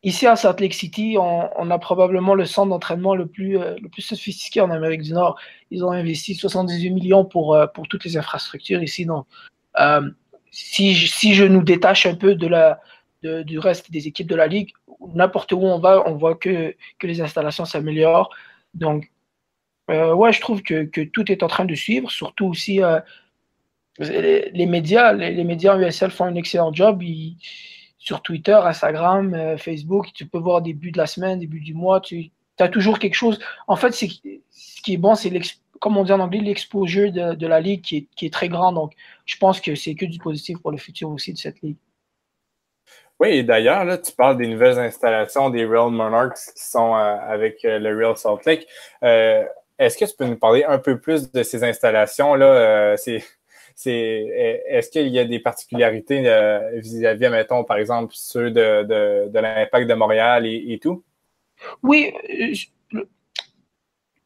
ici à Salt Lake City, on a probablement le centre d'entraînement le plus sophistiqué en Amérique du Nord. Ils ont investi 78 millions pour toutes les infrastructures ici. Donc, si je nous détache un peu du reste des équipes de la Ligue, n'importe où on va, on voit que les installations s'améliorent. Donc, ouais, je trouve que tout est en train de suivre, surtout aussi les médias. Les médias en USL font un excellent job. Sur Twitter, Instagram, Facebook, tu peux voir début de la semaine, début du mois, tu as toujours quelque chose. En fait, ce qui est bon, c'est comme on dit en anglais, l'exposure de la ligue qui est très grand. Donc, je pense que c'est que du positif pour le futur aussi de cette ligue. Oui, et d'ailleurs, là, tu parles des nouvelles installations des Real Monarchs qui sont avec le Real Salt Lake. Est-ce que tu peux nous parler un peu plus de ces installations-là? Est-ce qu'il y a des particularités vis-à-vis, mettons, par exemple, ceux de l'Impact de Montréal et tout? Oui,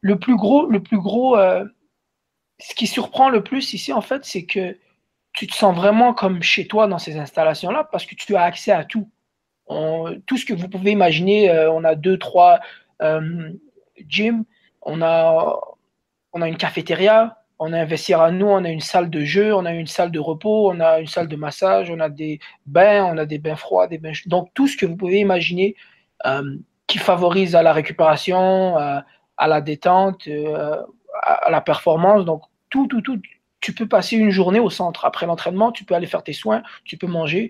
le plus gros, ce qui surprend le plus ici, en fait, c'est que tu te sens vraiment comme chez toi dans ces installations-là parce que tu as accès à tout. Tout ce que vous pouvez imaginer, on a 2, 3 gyms, on a une cafétéria, on a un vestiaire à nous, on a une salle de jeu, on a une salle de repos, on a une salle de massage, on a des bains, on a des bains froids, des bains chauds. Donc, tout ce que vous pouvez imaginer qui favorise à la récupération, à la détente, à la performance. Donc, tout. Tu peux passer une journée au centre. Après l'entraînement, tu peux aller faire tes soins, tu peux manger,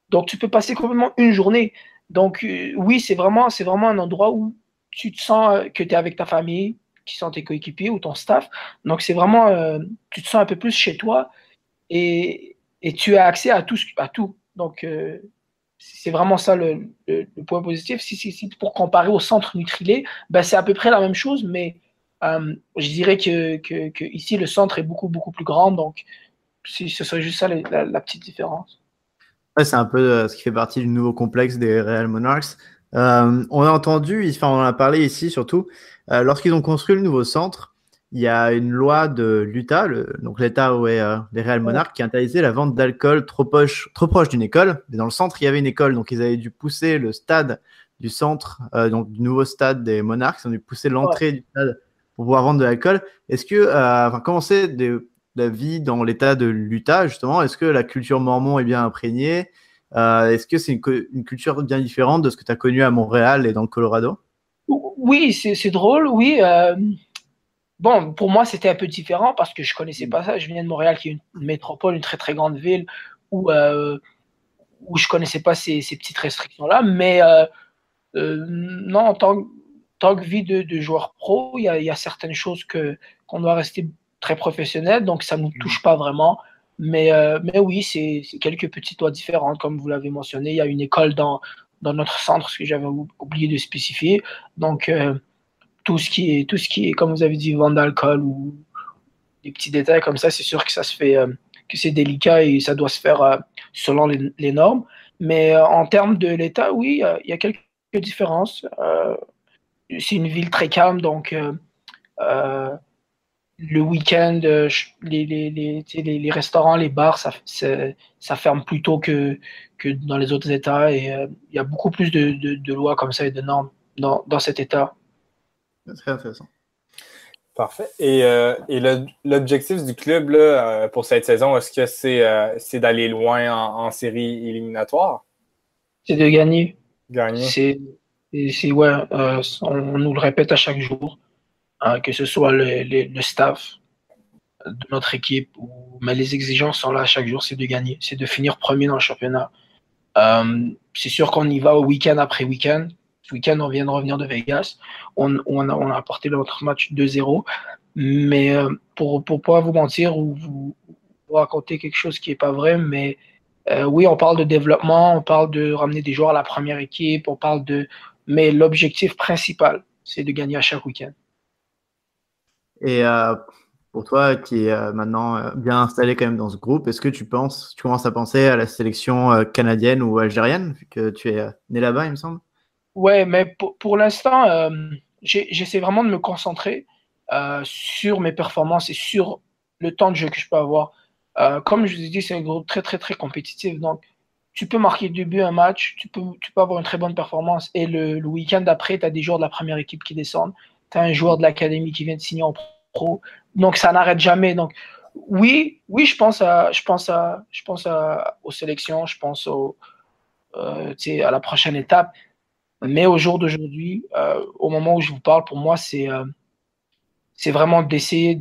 donc tu peux passer complètement une journée. Donc, oui, c'est vraiment un endroit où tu te sens que tu es avec ta famille, qui sont tes coéquipiers ou ton staff. Donc, c'est vraiment, tu te sens un peu plus chez toi et tu as accès à tout. Donc, c'est vraiment ça le point positif. Si pour comparer au centre Nutrilé, ben, c'est à peu près la même chose, mais je dirais que ici, le centre est beaucoup, beaucoup plus grand. Donc, ce serait juste ça la petite différence. Ouais, c'est un peu ce qui fait partie du nouveau complexe des Real Monarchs. On a entendu, on en a parlé ici surtout, lorsqu'ils ont construit le nouveau centre, il y a une loi de l'Utah, donc l'État où est les Real Monarchs, qui interdisait la vente d'alcool trop proche d'une école. Et dans le centre, il y avait une école, donc ils avaient dû pousser le stade du centre, donc du nouveau stade des Monarchs, ils ont dû pousser l'entrée du stade pour pouvoir vendre de l'alcool. Est-ce que, comment c'est la vie dans l'État de l'Utah, justement? Est-ce que la culture mormon est bien imprégnée? Est-ce que c'est une culture bien différente de ce que tu as connu à Montréal et dans le Colorado? Oui, c'est drôle, oui. Bon, pour moi, c'était un peu différent parce que je connaissais pas ça. Je viens de Montréal, qui est une métropole, une très très grande ville où je connaissais pas ces petites restrictions-là. Mais non, en tant que vie de joueur pro, il y a certaines choses qu'on doit rester très professionnel, donc ça ne nous touche pas vraiment. Mais oui, c'est quelques petites lois différentes, comme vous l'avez mentionné. Il y a une école dans notre centre, ce que j'avais oublié de spécifier. Donc, tout ce qui est, comme vous avez dit, vente d'alcool ou des petits détails comme ça, c'est sûr que ça se fait, que c'est délicat et ça doit se faire selon les normes. Mais en termes de l'État, oui, il y a quelques différences. C'est une ville très calme, donc le week-end, les restaurants, les bars, ça ferme plus tôt que dans les autres États et il y a beaucoup plus de lois comme ça et de normes dans cet État. C'est très intéressant. Parfait. Et l'objectif du club là, pour cette saison, est-ce que c'est d'aller loin en série éliminatoire? C'est de gagner. Gagner. Ouais, on nous le répète à chaque jour, que ce soit le staff de notre équipe, mais les exigences sont là à chaque jour, c'est de gagner, c'est de finir premier dans le championnat. C'est sûr qu'on y va week-end après week-end. Ce week-end, on vient de revenir de Vegas. On a apporté notre match 2-0. Mais pour pas vous mentir ou vous raconter quelque chose qui n'est pas vrai, mais oui, on parle de développement, on parle de ramener des joueurs à la première équipe, mais l'objectif principal, c'est de gagner à chaque week-end. Et pour toi, qui est maintenant bien installé quand même dans ce groupe, est-ce que tu commences à penser à la sélection canadienne ou algérienne, vu que tu es né là-bas, il me semble? Ouais, mais pour l'instant, j'essaie vraiment de me concentrer sur mes performances et sur le temps de jeu que je peux avoir. Comme je vous ai dit, c'est un groupe très, très, très compétitif. Donc, tu peux marquer 2 buts un match, tu peux avoir une très bonne performance. Et le week-end d'après, tu as des joueurs de la première équipe qui descendent. Tu as un joueur de l'académie qui vient de signer en pro. Donc, ça n'arrête jamais. Donc, oui, je pense aux sélections, je pense à la prochaine étape. Mais au jour d'aujourd'hui, au moment où je vous parle, pour moi, c'est vraiment d'essayer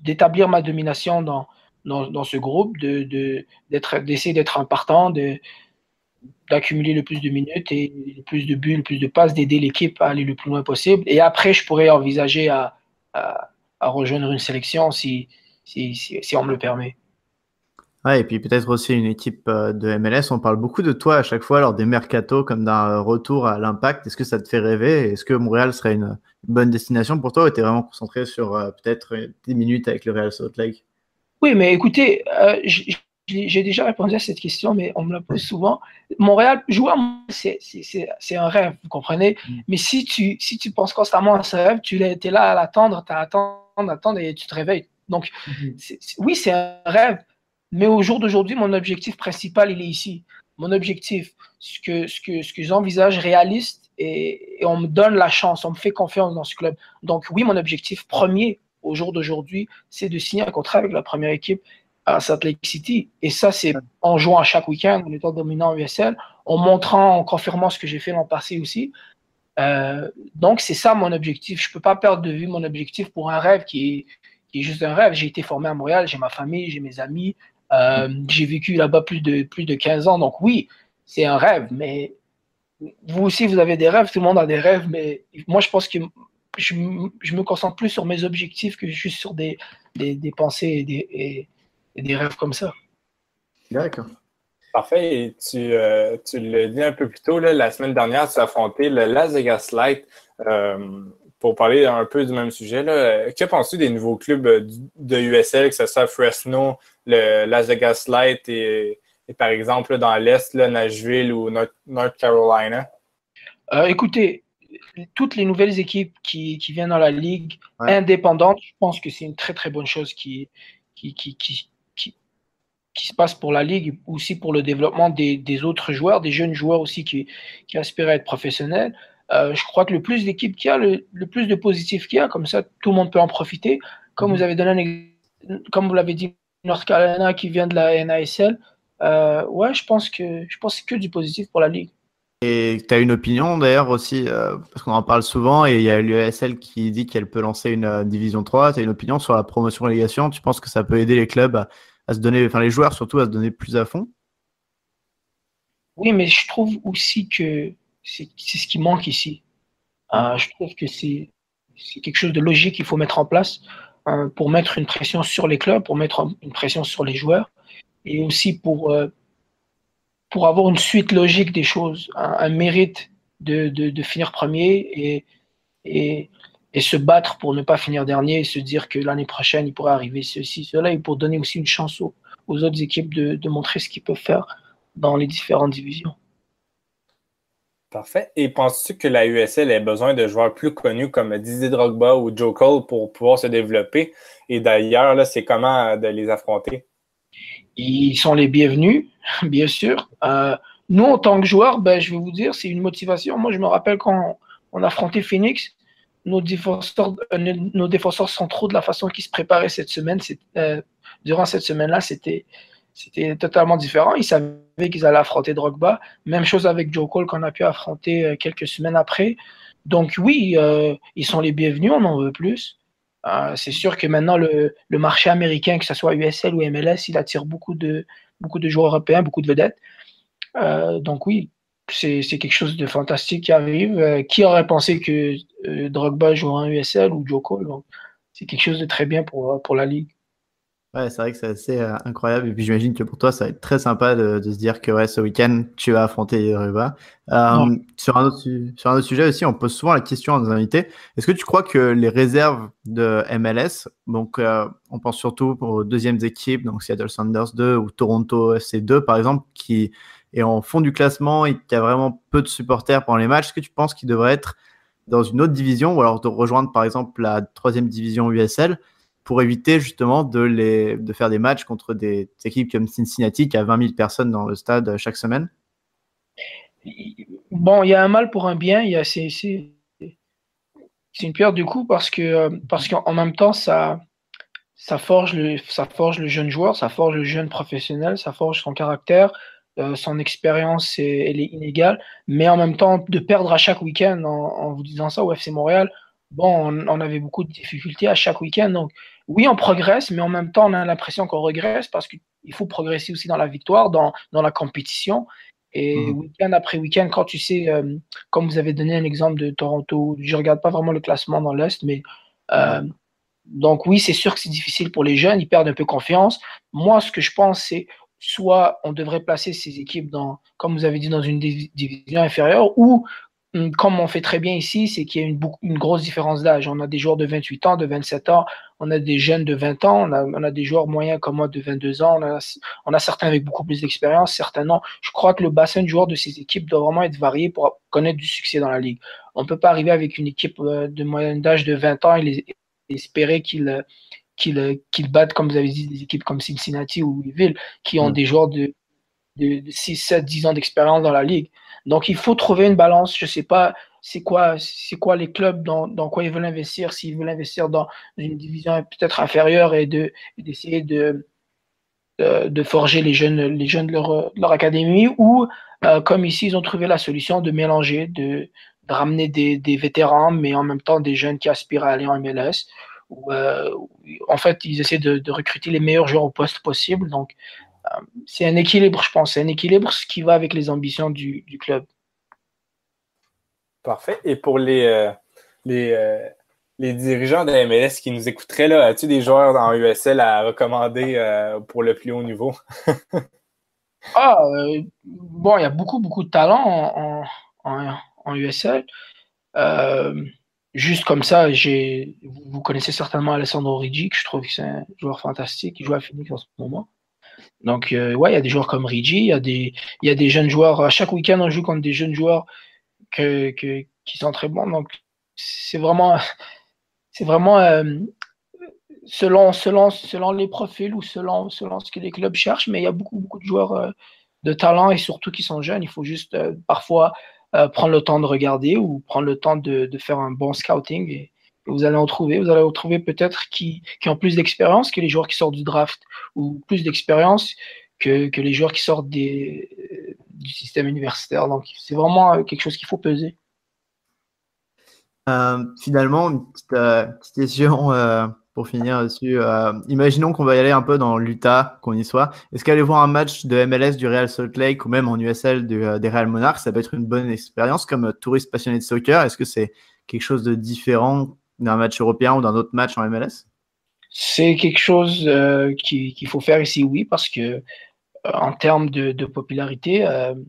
d'établir ma domination dans ce groupe, d'essayer d'être un partant, d'accumuler le plus de minutes et le plus de buts, le plus de passes, d'aider l'équipe à aller le plus loin possible. Et après, je pourrais envisager à rejoindre une sélection si on me le permet. Ouais, et puis peut-être aussi une équipe de MLS. On parle beaucoup de toi à chaque fois lors des mercatos comme d'un retour à l'Impact. Est-ce que ça te fait rêver? Est-ce que Montréal serait une bonne destination pour toi ou tu es vraiment concentré sur peut-être 10 minutes avec le Real Salt Lake? Oui, mais écoutez, j'ai déjà répondu à cette question, mais on me la pose souvent. Montréal, jouer à Montréal, c'est un rêve, vous comprenez? Mais si tu penses constamment à ce rêve, tu es là à l'attendre, attendre et tu te réveilles. Donc, oui, c'est un rêve. Mais au jour d'aujourd'hui, mon objectif principal, il est ici. Mon objectif, ce que j'envisage réaliste et on me donne la chance, on me fait confiance dans ce club. Donc oui, mon objectif premier au jour d'aujourd'hui, c'est de signer un contrat avec la première équipe à Salt Lake City. Et ça, c'est en jouant à chaque week-end, en étant dominant en USL, en montrant, en confirmant ce que j'ai fait l'an passé aussi. Donc c'est ça mon objectif. Je ne peux pas perdre de vue mon objectif pour un rêve qui est juste un rêve. J'ai été formé à Montréal, j'ai ma famille, j'ai mes amis. J'ai vécu là-bas plus de 15 ans, donc oui, c'est un rêve, mais vous aussi, vous avez des rêves, tout le monde a des rêves, mais moi, je pense que je me concentre plus sur mes objectifs que juste sur des pensées et des rêves comme ça. D'accord. Parfait. Et tu l'as dit un peu plus tôt, là, la semaine dernière, tu as affronté le Las Vegas Light. Pour parler un peu du même sujet, là, que penses-tu des nouveaux clubs de USL, que ce soit Fresno, le Las Vegas Light et par exemple là, dans l'Est, là, Nashville ou North Carolina? Écoutez, toutes les nouvelles équipes qui viennent dans la ligue indépendante, je pense que c'est une très très bonne chose qui se passe pour la ligue, aussi pour le développement des autres joueurs, des jeunes joueurs aussi qui aspirent à être professionnels. Je crois que le plus d'équipes qu'il y a, le plus de positifs qu'il y a, comme ça tout le monde peut en profiter. Comme vous avez donné comme vous l'avez dit, North Carolina qui vient de la NASL, ouais, je pense que c'est que du positif pour la ligue. Et tu as une opinion d'ailleurs aussi, parce qu'on en parle souvent, et il y a l'USL qui dit qu'elle peut lancer une Division 3. Tu as une opinion sur la promotion-relégation? Tu penses que ça peut aider les clubs à se donner, enfin les joueurs surtout, à se donner plus à fond? Oui, mais je trouve aussi que c'est ce qui manque ici. Je trouve que c'est quelque chose de logique qu'il faut mettre en place pour mettre une pression sur les clubs, pour mettre une pression sur les joueurs, et aussi pour avoir une suite logique des choses, un mérite de finir premier et se battre pour ne pas finir dernier et se dire que l'année prochaine, il pourrait arriver ceci, cela, et pour donner aussi une chance aux autres équipes de montrer ce qu'ils peuvent faire dans les différentes divisions. Parfait. Et penses-tu que la USL a besoin de joueurs plus connus comme Didier Drogba ou Joe Cole pour pouvoir se développer? Et d'ailleurs, là, c'est comment de les affronter? Ils sont les bienvenus, bien sûr. Nous, en tant que joueurs, ben, je vais vous dire, c'est une motivation. Moi, je me rappelle quand on affrontait Phoenix, nos défenseurs centraux, de la façon qu'ils se préparaient cette semaine, durant cette semaine-là, c'était totalement différent. Ils savaient qu'ils allaient affronter Drogba. Même chose avec Joe Cole qu'on a pu affronter quelques semaines après. Donc oui, ils sont les bienvenus, on en veut plus. C'est sûr que maintenant, le marché américain, que ce soit USL ou MLS, il attire beaucoup de joueurs européens, beaucoup de vedettes. Donc oui, c'est quelque chose de fantastique qui arrive. Qui aurait pensé que Drogba jouerait en USL ou Joe Cole? Donc, c'est quelque chose de très bien pour la Ligue. Ouais, c'est vrai que c'est assez incroyable. Et puis j'imagine que pour toi, ça va être très sympa de se dire que ouais, ce week-end, tu vas affronter Ruba. Sur un autre sujet aussi, on pose souvent la question à nos invités. Est-ce que tu crois que les réserves de MLS, donc on pense surtout aux deuxièmes équipes, donc Seattle Sounders 2 ou Toronto FC 2 par exemple, qui est en fond du classement et qui a vraiment peu de supporters pendant les matchs, est-ce que tu penses qu'ils devraient être dans une autre division ou alors de rejoindre par exemple la 3e division USL pour éviter justement de faire des matchs contre des équipes comme Cincinnati qui a 20 000 personnes dans le stade chaque semaine? Bon, il y a un mal pour un bien. C'est une pierre deux coups parce qu'en même temps, ça forge le jeune joueur, ça forge le jeune professionnel, ça forge son caractère, son expérience, elle est inégale. Mais en même temps, de perdre à chaque week-end en vous disant ça au FC Montréal, bon, on avait beaucoup de difficultés à chaque week-end. Donc, oui, on progresse, mais en même temps, on a l'impression qu'on regresse parce qu'il faut progresser aussi dans la victoire, dans la compétition. Et week-end après week-end, quand tu sais, comme vous avez donné un exemple de Toronto, je ne regarde pas vraiment le classement dans l'Est, mais donc oui, c'est sûr que c'est difficile pour les jeunes, ils perdent un peu confiance. Moi, ce que je pense, c'est soit on devrait placer ces équipes comme vous avez dit, dans une division inférieure, ou comme on fait très bien ici, c'est qu'il y a une grosse différence d'âge. On a des joueurs de 28 ans, de 27 ans, on a des jeunes de 20 ans, on a des joueurs moyens comme moi de 22 ans, on a certains avec beaucoup plus d'expérience, certains non. Je crois que le bassin de joueurs de ces équipes doit vraiment être varié pour connaître du succès dans la Ligue. On ne peut pas arriver avec une équipe de moyenne d'âge de 20 ans et espérer qu'ils battent, comme vous avez dit, des équipes comme Cincinnati ou Louisville, qui ont des joueurs de 6, 7, 10 ans d'expérience dans la Ligue. Donc, il faut trouver une balance. Je ne sais pas c'est quoi les clubs, dans quoi ils veulent investir, s'ils veulent investir dans une division peut-être inférieure et d'essayer de forger les jeunes de leur académie, ou comme ici, ils ont trouvé la solution de mélanger, de ramener des vétérans, mais en même temps des jeunes qui aspirent à aller en MLS. En fait, ils essaient de recruter les meilleurs joueurs au poste possible. Donc, c'est un équilibre, je pense. C'est un équilibre, ce qui va avec les ambitions du club. Parfait. Et pour les dirigeants de la MLS qui nous écouteraient, là, as-tu des joueurs en USL à recommander pour le plus haut niveau? Bon, il y a beaucoup, beaucoup de talent en USL. Juste comme ça, vous connaissez certainement Alessandro Riggi, que je trouve que c'est un joueur fantastique, qui joue à Phoenix en ce moment. Donc, ouais, il y a des joueurs comme Riggi, il y a des jeunes joueurs. À chaque week-end, on joue contre des jeunes joueurs qui sont très bons. Donc, c'est vraiment selon les profils ou selon ce que les clubs cherchent. Mais il y a beaucoup de joueurs de talent et surtout qui sont jeunes. Il faut juste parfois prendre le temps de regarder ou prendre le temps de faire un bon scouting et vous allez en trouver. Vous allez en trouver peut-être qui ont plus d'expérience que les joueurs qui sortent du draft ou plus d'expérience que les joueurs qui sortent du système universitaire. Donc, c'est vraiment quelque chose qu'il faut peser. Finalement, une petite question pour finir dessus. Imaginons qu'on va y aller un peu dans l'Utah, qu'on y soit. Est-ce qu'aller voir un match de MLS du Real Salt Lake ou même en USL des Real Monarchs, ça peut être une bonne expérience comme touriste passionné de soccer? Est-ce que c'est quelque chose de différent d'un match européen ou d'un autre match en MLS? C'est quelque chose qu'il faut faire ici, oui, parce que en termes de popularité,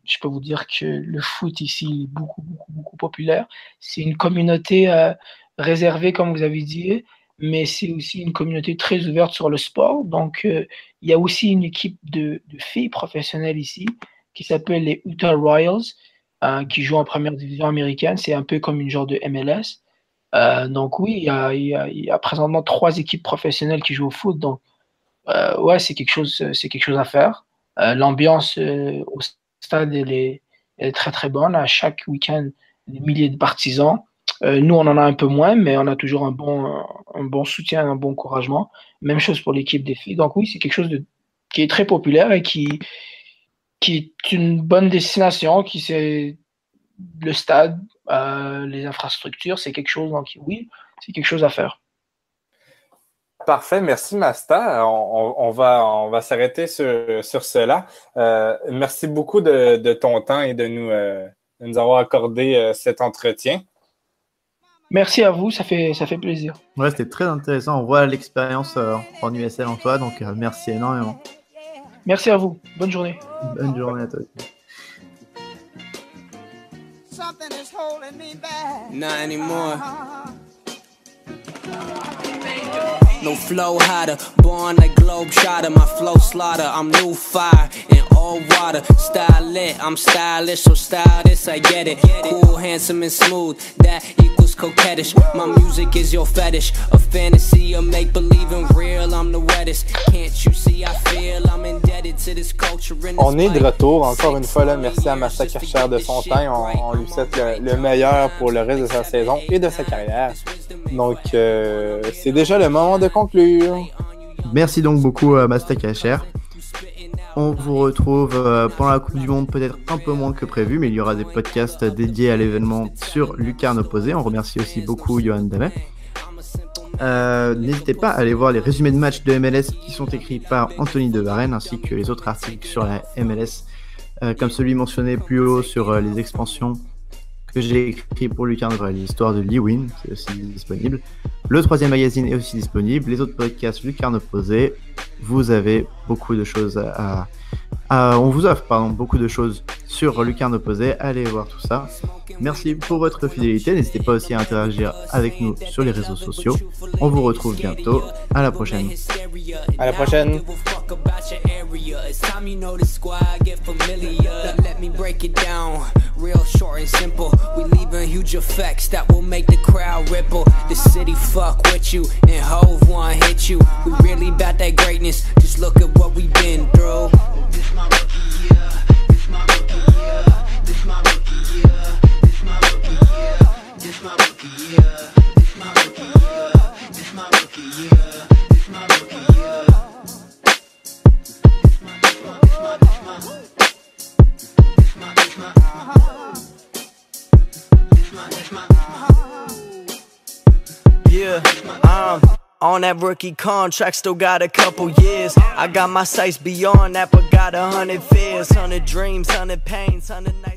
je peux vous dire que le foot ici est beaucoup populaire. C'est une communauté réservée, comme vous avez dit, mais c'est aussi une communauté très ouverte sur le sport. Donc, il y a aussi une équipe de filles professionnelles ici qui s'appelle les Utah Royals, qui jouent en première division américaine. C'est un peu comme une genre de MLS. Donc oui, il y a présentement 3 équipes professionnelles qui jouent au foot. Donc, ouais, c'est quelque chose à faire. L'ambiance au stade elle est très bonne. À chaque week-end, des milliers de partisans. Nous, on en a un peu moins, mais on a toujours un bon soutien, un bon encouragement. Même chose pour l'équipe des filles. Donc oui, c'est quelque chose qui est très populaire et qui est une bonne destination, qui c'est le stade, les infrastructures, c'est quelque chose. Donc oui, c'est quelque chose à faire. Parfait, merci Masta. On va s'arrêter sur cela. Merci beaucoup de ton temps et de nous avoir accordé cet entretien. Merci à vous, ça fait plaisir. Ouais, c'était très intéressant. On voit l'expérience en USL en toi, donc merci énormément. Merci à vous. Bonne journée. Bonne journée à toi. Something is holding me back. Not anymore. No flow hotter, born like globe shotter. My flow slaughter, I'm new fire in all water. Style lit, I'm stylish, so style this, I get it. Cool, handsome and smooth, that equals coquettish. My music is your fetish, a fantasy, a make-believe and real. I'm the wettest, can't you see I feel I'm indebted to this culture. On est de retour, encore une fois, là, merci à Masta Kircher de son temps. On lui souhaite le meilleur pour le reste de sa saison et de sa carrière. Donc, c'est déjà le moment de conclure. Merci donc beaucoup à Masta Kircher. On vous retrouve pendant la Coupe du Monde, peut-être un peu moins que prévu, mais il y aura des podcasts dédiés à l'événement sur Lucarne Opposée. On remercie aussi beaucoup Johan Damet. N'hésitez pas à aller voir les résumés de matchs de MLS qui sont écrits par Anthony de Varenne, ainsi que les autres articles sur la MLS, comme celui mentionné plus haut sur les expansions que j'ai écrit pour Lucarne Opposée, l'histoire de Lee Win, c'est aussi disponible. Le 3e magazine est aussi disponible. Les autres podcasts Lucarne Opposée, vous avez beaucoup de choses on vous offre beaucoup de choses sur Lucarne Opposée. Allez voir tout ça. Merci pour votre fidélité. N'hésitez pas aussi à interagir avec nous sur les réseaux sociaux. On vous retrouve bientôt. À la prochaine. À la prochaine. Real short and simple, we leaving huge effects that will make the crowd ripple. The city fuck with you and Hove one hit you. We really bout that greatness, just look at what we've been through. This my rookie year, this my rookie year, this my rookie year, this my rookie year, this my rookie year, this my rookie year, this my rookie year, this my rookie year. Yeah, on that rookie contract, still got a couple years. I got my sights beyond that, but got 100 fears, 100 dreams, 100 pains, 100 nights.